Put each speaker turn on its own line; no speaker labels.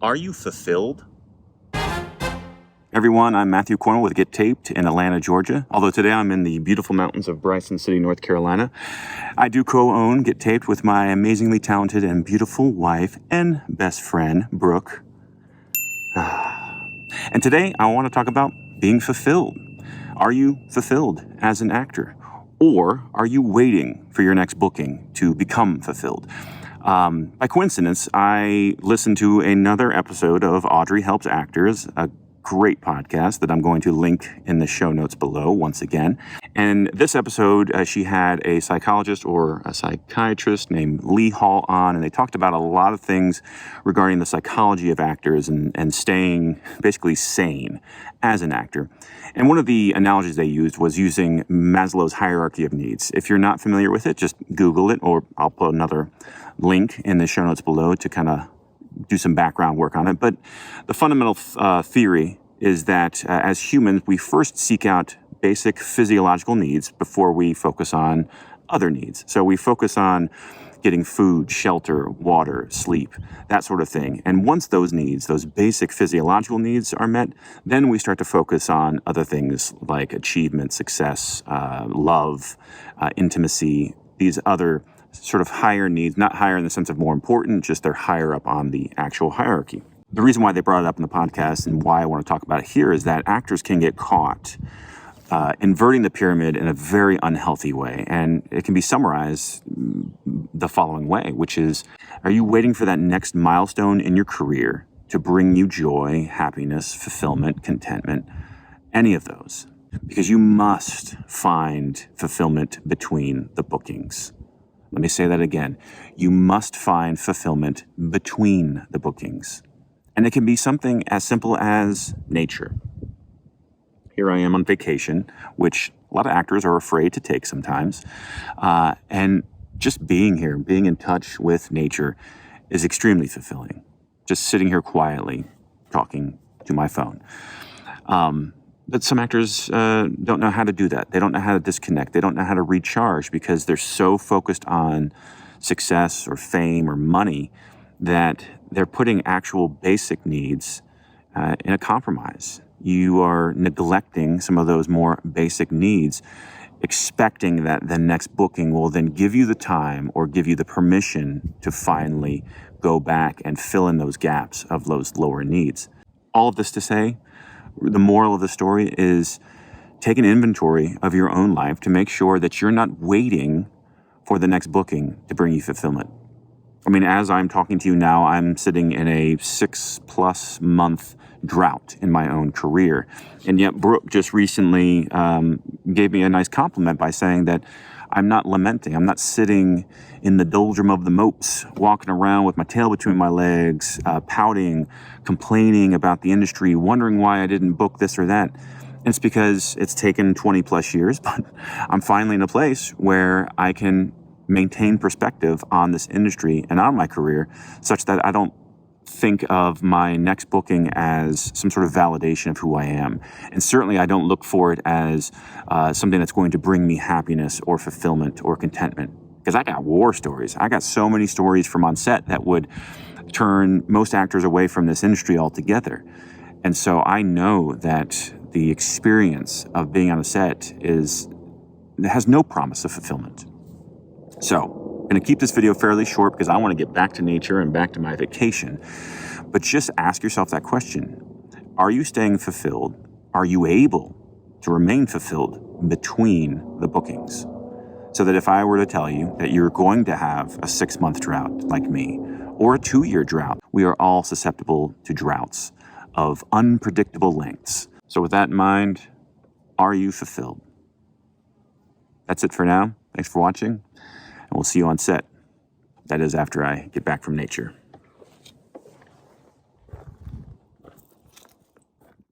Are you fulfilled? Everyone, I'm Matthew Cornell with Get Taped in Atlanta, Georgia. Although today I'm in the beautiful mountains of Bryson City, North Carolina. I do co-own Get Taped with my amazingly talented and beautiful wife and best friend, Brooke. And today I want to talk about being fulfilled. Are you fulfilled as an actor? Or are you waiting for your next booking to become fulfilled? By coincidence, I listened to another episode of Audrey Helps Actors, a great podcast that I'm going to link in the show notes below once again. And this episode, she had a psychologist or a psychiatrist named Lee Hall on, and they talked about a lot of things regarding the psychology of actors and staying basically sane as an actor. And one of the analogies they used was using Maslow's Hierarchy of Needs. If you're not familiar with it, just Google it, or I'll put another link in the show notes below to kind of do some background work on it. But the fundamental theory is that as humans, we first seek out basic physiological needs before we focus on other needs. So we focus on getting food, shelter, water, sleep, that sort of thing. And once those needs, those basic physiological needs are met, then we start to focus on other things like achievement, success, love, intimacy, these other sort of higher needs, not higher in the sense of more important, just they're higher up on the actual hierarchy. The reason why they brought it up in the podcast and why I want to talk about it here is that actors can get caught inverting the pyramid in a very unhealthy way. And it can be summarized the following way, which is, are you waiting for that next milestone in your career to bring you joy, happiness, fulfillment, contentment, any of those? Because you must find fulfillment between the bookings. Let me say that again. You must find fulfillment between the bookings. And it can be something as simple as nature. Here I am on vacation, which a lot of actors are afraid to take sometimes. And just being here, being in touch with nature is extremely fulfilling. Just sitting here quietly, talking to my phone. But some actors don't know how to do that. They don't know how to disconnect. They don't know how to recharge because they're so focused on success or fame or money that they're putting actual basic needs in a compromise. You are neglecting some of those more basic needs, expecting that the next booking will then give you the time or give you the permission to finally go back and fill in those gaps of those lower needs. All of this to say, the moral of the story is take an inventory of your own life to make sure that you're not waiting for the next booking to bring you fulfillment. I mean, as I'm talking to you now, I'm sitting in a 6+ month drought in my own career. And yet Brooke just recently gave me a nice compliment by saying that I'm not lamenting. I'm not sitting in the doldrum of the mopes, walking around with my tail between my legs, pouting, complaining about the industry, wondering why I didn't book this or that. And it's because it's taken 20+ years, but I'm finally in a place where I can maintain perspective on this industry and on my career such that I don't think of my next booking as some sort of validation of who I am. And certainly I don't look for it as something that's going to bring me happiness or fulfillment or contentment. Because I got war stories. I got so many stories from on set that would turn most actors away from this industry altogether. And so I know that the experience of being on a set has no promise of fulfillment. So I'm going to keep this video fairly short because I want to get back to nature and back to my vacation. But just ask yourself that question. Are you staying fulfilled? Are you able to remain fulfilled between the bookings? So that if I were to tell you that you're going to have a 6-month drought like me, or a 2-year drought, we are all susceptible to droughts of unpredictable lengths. So with that in mind, are you fulfilled? That's it for now. Thanks for watching. And we'll see you on set. That is after I get back from nature.